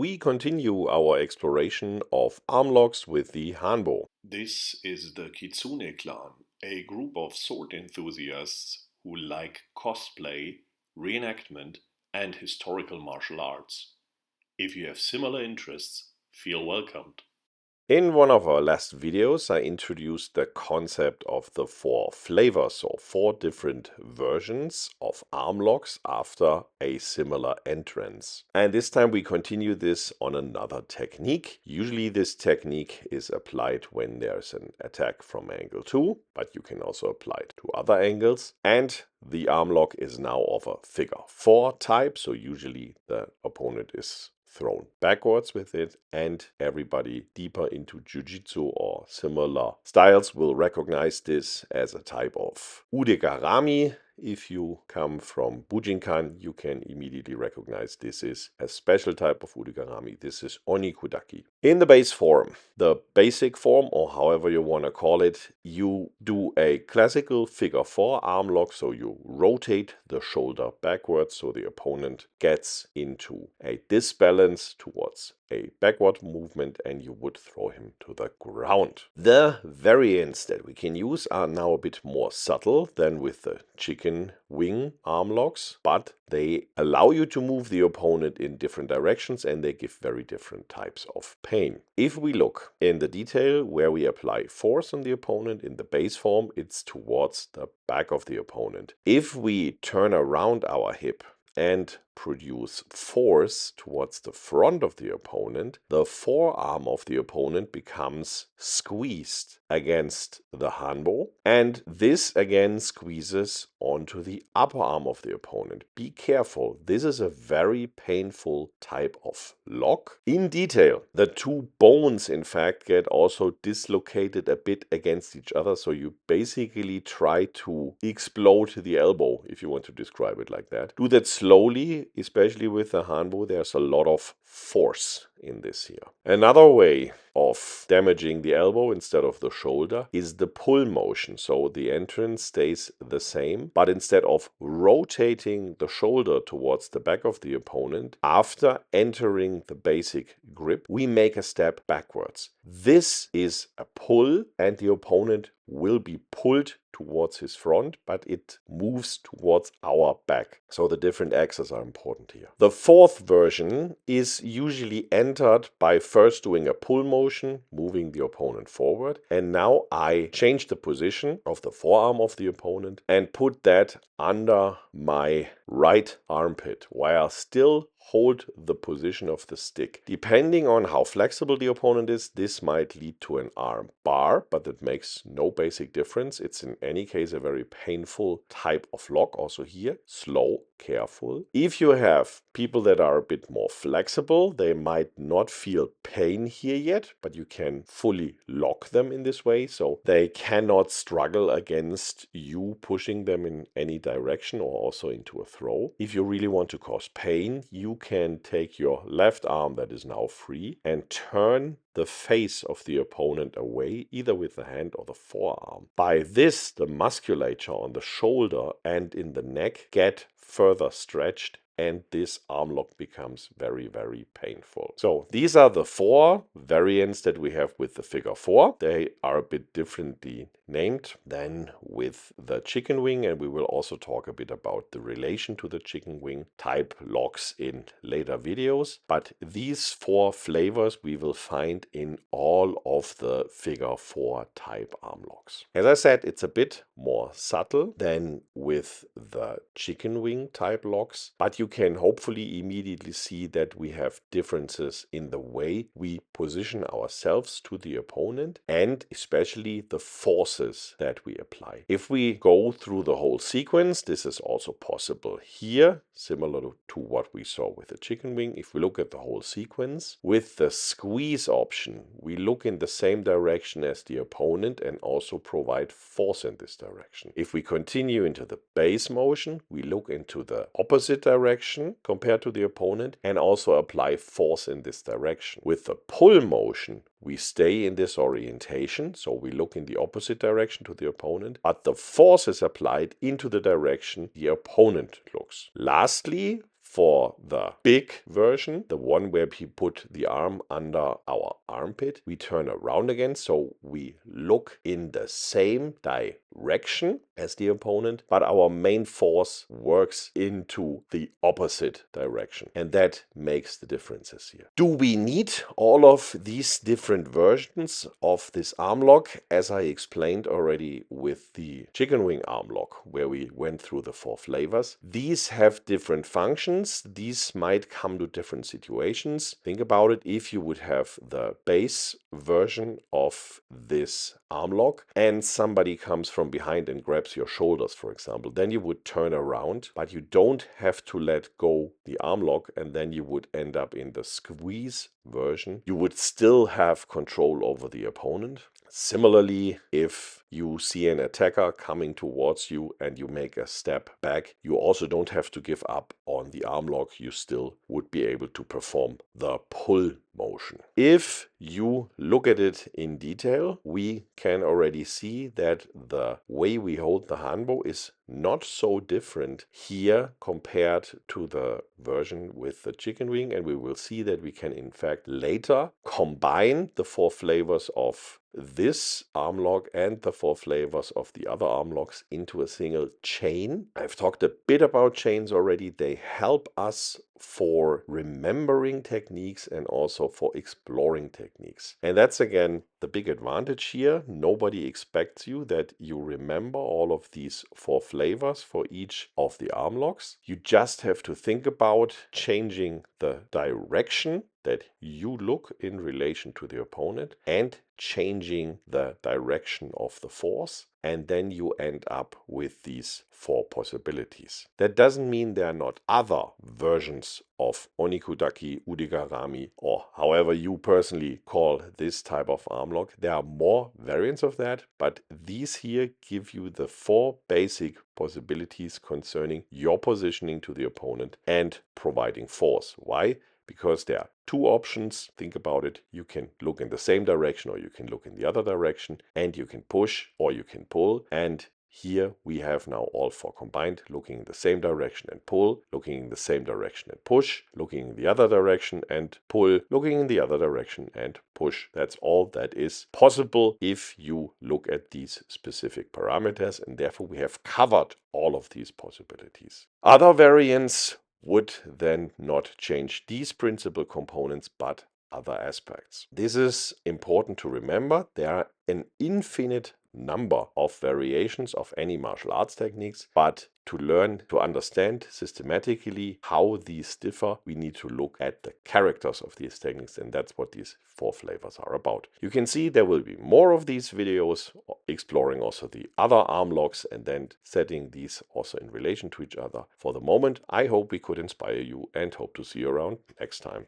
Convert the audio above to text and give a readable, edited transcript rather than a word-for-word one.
we continue our exploration of arm locks with the Hanbo. This is the Kitsune clan, a group of sword enthusiasts who like cosplay, reenactment, and historical martial arts. If you have similar interests, feel welcomed. In one of our last videos, I introduced the concept of the 4 flavors, or 4 different versions of arm locks after a similar entrance. And this time we continue this on another technique. Usually this technique is applied when there's an attack from angle 2, but you can also apply it to other angles. And the arm lock is now of a figure 4 type, so usually the opponent is thrown backwards with it, and everybody deeper into Jiu-Jitsu or similar styles will recognize this as a type of Ude-Garami. If you come from Bujinkan, you can immediately recognize this is a special type of Ude-Garami. This is Oni-Kudaki. In the base form, the basic form, or however you want to call it, you do a classical figure 4 arm lock, so you rotate the shoulder backwards so the opponent gets into a disbalance towards a backward movement and you would throw him to the ground. The variants that we can use are now a bit more subtle than with the chicken wing arm locks, but they allow you to move the opponent in different directions and they give very different types of pain. If we look in the detail where we apply force on the opponent in the base form, it's towards the back of the opponent. If we turn around our hip and produce force towards the front of the opponent, the forearm of the opponent becomes squeezed against the Hanbo, and this again squeezes onto the upper arm of the opponent. Be careful, this is a very painful type of lock. In detail, the two bones in fact get also dislocated a bit against each other, so you basically try to explode the elbow, if you want to describe it like that. Do that slowly. Especially with the Hanbo, there's a lot of force in this here. Another way of damaging the elbow instead of the shoulder is the pull motion. So the entrance stays the same, but instead of rotating the shoulder towards the back of the opponent, after entering the basic grip, we make a step backwards. This is a pull, and the opponent will be pulled towards his front, but it moves towards our back. So the different axes are important here. The fourth version is usually entered by first doing a pull motion, moving the opponent forward. And now I change the position of the forearm of the opponent and put that under my right armpit, while I still hold the position of the stick. Depending on how flexible the opponent is, this might lead to an arm bar, but that makes no basic difference. It's in any case a very painful type of lock. Also here, slow, careful. If you have people that are a bit more flexible, they might not feel pain here yet, but you can fully lock them in this way, so they cannot struggle against you pushing them in any direction or also into a throw. If you really want to cause pain, you can take your left arm that is now free and turn the face of the opponent away, either with the hand or the forearm. By this, the musculature on the shoulder and in the neck get further stretched, and this arm lock becomes very, very painful. So these are the 4 variants that we have with the figure 4. They are a bit differently named than with the chicken wing, and we will also talk a bit about the relation to the chicken wing type locks in later videos. But these 4 flavors we will find in all of the figure 4 type arm locks. As I said, it's a bit more subtle than with the chicken wing type locks, but you can hopefully immediately see that we have differences in the way we position ourselves to the opponent and especially the forces that we apply. If we go through the whole sequence, this is also possible here, similar to what we saw with the chicken wing. If we look at the whole sequence, with the squeeze option, we look in the same direction as the opponent and also provide force in this direction. If we continue into the base motion, we look into the opposite direction compared to the opponent and also apply force in this direction. With the pull motion, we stay in this orientation, so we look in the opposite direction to the opponent, but the force is applied into the direction the opponent looks. Lastly, For the big version, the one where we put the arm under our armpit, we turn around again, so we look in the same direction as the opponent, but our main force works into the opposite direction. And that makes the differences here. Do we need all of these different versions of this arm lock? As I explained already with the chicken wing arm lock, where we went through the 4 flavors, these have different functions. These might come to different situations. Think about it. If you would have the base version of this arm lock and somebody comes from behind and grabs your shoulders, for example, then you would turn around, but you don't have to let go the arm lock, and then you would end up in the squeeze version. You would still have control over the opponent. Similarly, if you see an attacker coming towards you and you make a step back, you also don't have to give up on the arm lock. You still would be able to perform the pull motion. If you look at it in detail, we can already see that the way we hold the Hanbo is not so different here compared to the version with the chicken wing, and we will see that we can in fact later combine the 4 flavors of this arm lock and the 4 flavors of the other arm locks into a single chain. I've talked a bit about chains already. They help us for remembering techniques and also for exploring techniques. And that's again the big advantage here. Nobody expects you that you remember all of these 4 flavors for each of the arm locks. You just have to think about changing the direction that you look in relation to the opponent and changing the direction of the force, and then you end up with these 4 possibilities. That doesn't mean there are not other versions of Oni-Kudaki Ude-Garami, or however you personally call this type of arm lock. There are more variants of that, but these here give you the 4 basic possibilities concerning your positioning to the opponent and providing force. Why? Because there are 2 options. Think about it. You can look in the same direction or you can look in the other direction, and you can push or you can pull. And here we have now all 4 combined, looking in the same direction and pull, looking in the same direction and push, looking in the other direction and pull, looking in the other direction and push. That's all that is possible if you look at these specific parameters, and therefore we have covered all of these possibilities. Other variants would then not change these principal components but other aspects. This is important to remember. There are an infinite number of variations of any martial arts techniques, but to learn to understand systematically how these differ, we need to look at the characters of these techniques, and that's what these 4 flavors are about. You can see there will be more of these videos exploring also the other arm locks and then setting these also in relation to each other. For the moment, I hope we could inspire you and hope to see you around next time.